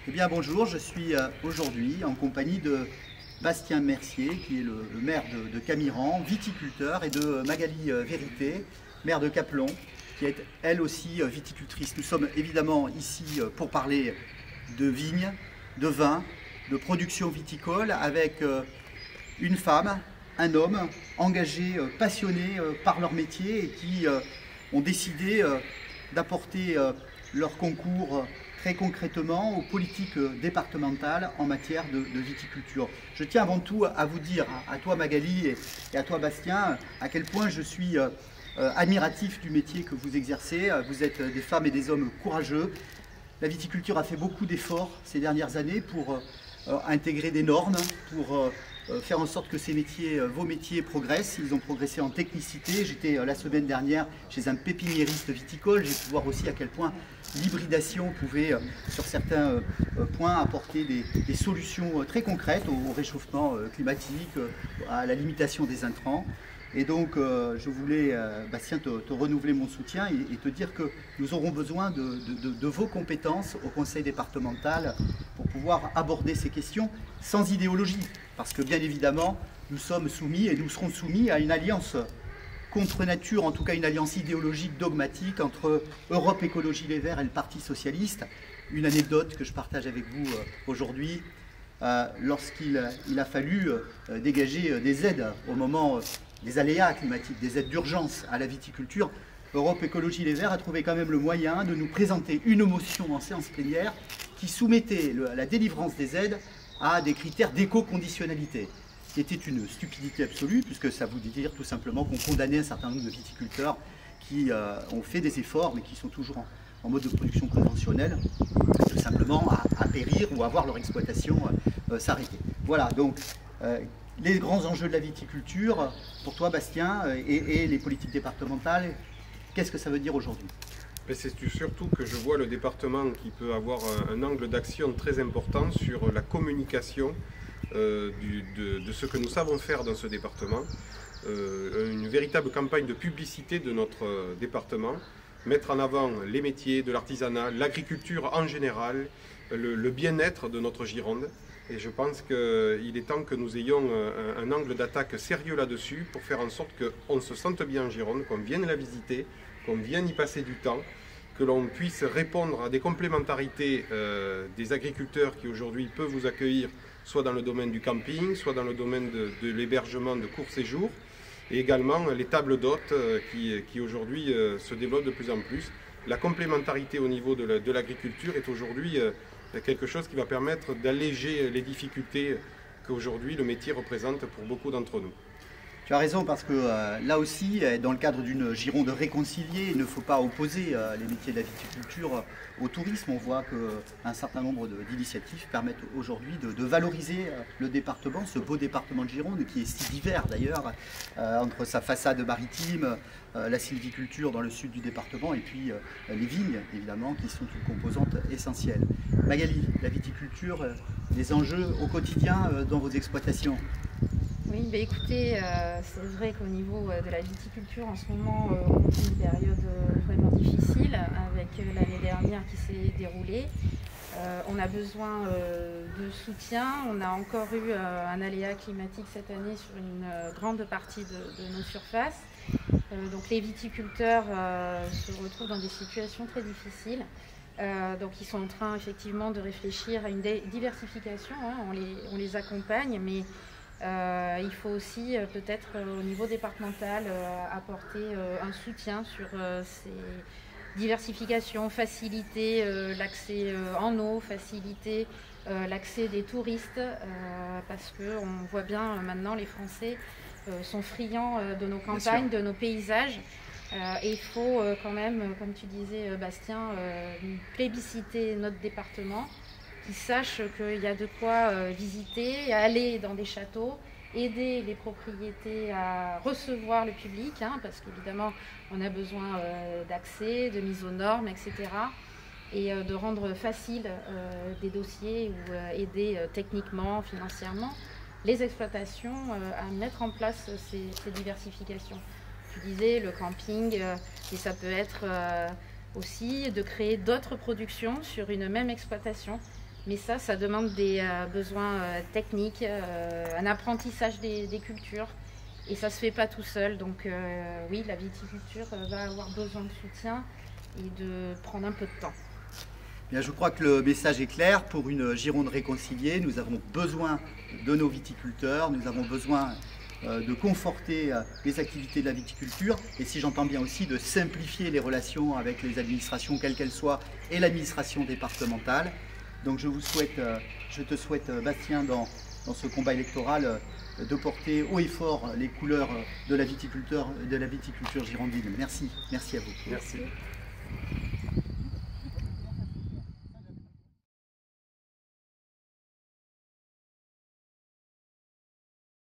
Eh bien bonjour, je suis aujourd'hui en compagnie de Bastien Mercier, qui est le maire de Camiran, viticulteur, et de Magali Vérité, maire de Capelon, qui est elle aussi viticultrice. Nous sommes évidemment ici pour parler de vignes, de vin, de production viticole, avec une femme, un homme, engagés, passionnés par leur métier et qui ont décidé d'apporter leur concours très concrètement aux politiques départementales en matière de viticulture. Je tiens avant tout à vous dire, à toi Magali et à toi Bastien, à quel point je suis admiratif du métier que vous exercez. Vous êtes des femmes et des hommes courageux. La viticulture a fait beaucoup d'efforts ces dernières années pour intégrer des normes, pour faire en sorte que ces métiers, vos métiers progressent. Ils ont progressé en technicité. J'étais la semaine dernière chez un pépiniériste viticole. J'ai pu voir aussi à quel point l'hybridation pouvait, sur certains points, apporter des solutions très concrètes au réchauffement climatique, à la limitation des intrants. Et donc, je voulais, Bastien, te renouveler mon soutien et te dire que nous aurons besoin de vos compétences au conseil départemental pour pouvoir aborder ces questions sans idéologie. Parce que, bien évidemment, nous sommes soumis et nous serons soumis à une alliance contre nature, en tout cas une alliance idéologique dogmatique entre Europe Écologie Les Verts et le Parti Socialiste. Une anecdote que je partage avec vous aujourd'hui. Lorsqu'il a fallu dégager des aides au moment des aléas climatiques, des aides d'urgence à la viticulture, Europe Écologie Les Verts a trouvé quand même le moyen de nous présenter une motion en séance plénière qui soumettait la délivrance des aides à des critères d'éco-conditionnalité, qui était une stupidité absolue, puisque ça voulait dire tout simplement qu'on condamnait un certain nombre de viticulteurs qui ont fait des efforts, mais qui sont toujours en mode de production conventionnelle, tout simplement à périr ou à voir leur exploitation s'arrêter. Voilà, donc les grands enjeux de la viticulture, pour toi Bastien, et les politiques départementales, qu'est-ce que ça veut dire aujourd'hui? C'est surtout que je vois le département qui peut avoir un angle d'action très important sur la communication de ce que nous savons faire dans ce département, une véritable campagne de publicité de notre département, mettre en avant les métiers de l'artisanat, l'agriculture en général, le bien-être de notre Gironde. Et je pense qu'il est temps que nous ayons un angle d'attaque sérieux là-dessus pour faire en sorte qu'on se sente bien en Gironde, qu'on vienne la visiter, qu'on vienne y passer du temps, que l'on puisse répondre à des complémentarités des agriculteurs qui aujourd'hui peuvent vous accueillir, soit dans le domaine du camping, soit dans le domaine de l'hébergement de court séjour, et également les tables d'hôtes qui aujourd'hui se développent de plus en plus. La complémentarité au niveau de l'agriculture est aujourd'hui quelque chose qui va permettre d'alléger les difficultés qu'aujourd'hui le métier représente pour beaucoup d'entre nous. Tu as raison, parce que là aussi, dans le cadre d'une Gironde réconciliée, il ne faut pas opposer les métiers de la viticulture au tourisme. On voit qu'un certain nombre d'initiatives permettent aujourd'hui de valoriser le département, ce beau département de Gironde, qui est si divers d'ailleurs, entre sa façade maritime, la sylviculture dans le sud du département, et puis les vignes, évidemment, qui sont une composante essentielle. Magali, la viticulture, les enjeux au quotidien dans vos exploitations? Oui, écoutez, c'est vrai qu'au niveau de la viticulture, en ce moment, on vit une période vraiment difficile avec l'année dernière qui s'est déroulée. On a besoin de soutien. On a encore eu un aléa climatique cette année sur une grande partie de nos surfaces. Donc les viticulteurs se retrouvent dans des situations très difficiles. Donc ils sont en train effectivement de réfléchir à une diversification, hein, on les accompagne, mais il faut aussi peut-être au niveau départemental apporter un soutien sur ces diversifications, faciliter l'accès en eau, faciliter l'accès des touristes, parce qu'on voit bien maintenant les Français sont friands de nos campagnes, de nos paysages. Et il faut quand même, comme tu disais Bastien, plébisciter notre département, qui sachent qu'il y a de quoi visiter, aller dans des châteaux, aider les propriétés à recevoir le public, hein, parce qu'évidemment on a besoin d'accès, de mise aux normes, etc. Et de rendre facile des dossiers ou aider techniquement, financièrement les exploitations à mettre en place ces diversifications. Tu disais le camping, et ça peut être aussi de créer d'autres productions sur une même exploitation. Mais ça demande des besoins techniques, un apprentissage des cultures. Et ça ne se fait pas tout seul. Donc oui, la viticulture va avoir besoin de soutien et de prendre un peu de temps. Bien, je crois que le message est clair. Pour une Gironde réconciliée, nous avons besoin de nos viticulteurs, nous avons besoin de conforter les activités de la viticulture et, si j'entends bien aussi, de simplifier les relations avec les administrations, quelles qu'elles soient, et l'administration départementale. Donc je te souhaite, Bastien, dans ce combat électoral, de porter haut et fort les couleurs de la viticulture girondine. Merci à vous. Merci.